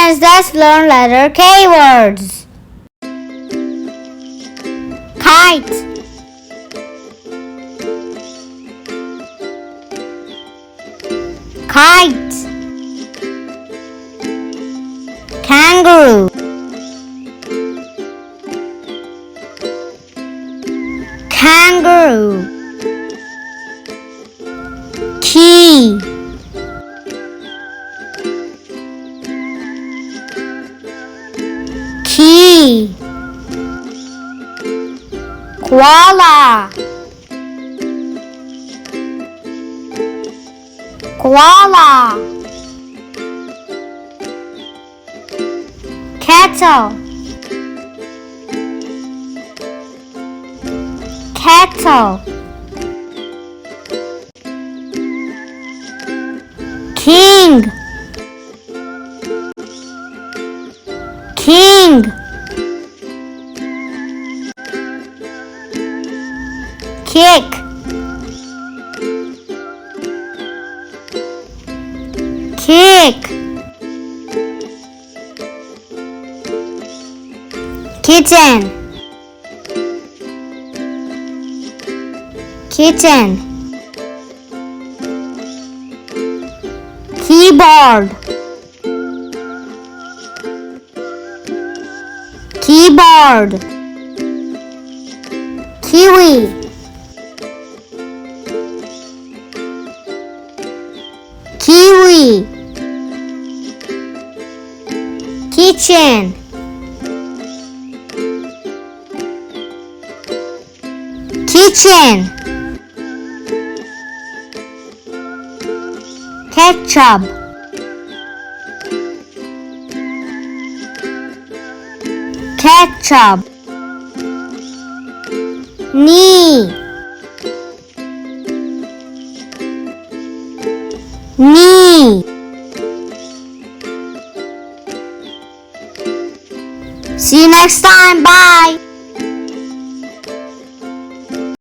friends, let's learn letter K words. Kite, kite, kangaroo, kangaroo, key, key, koala, koala, kettle, kettle, king, king, kick, kick, kitten, kitten, keyboard, keyboard, kiwi, kiwi, kitchen, kitchen, ketchup, ketchup, knee, knee. See you next time. Bye.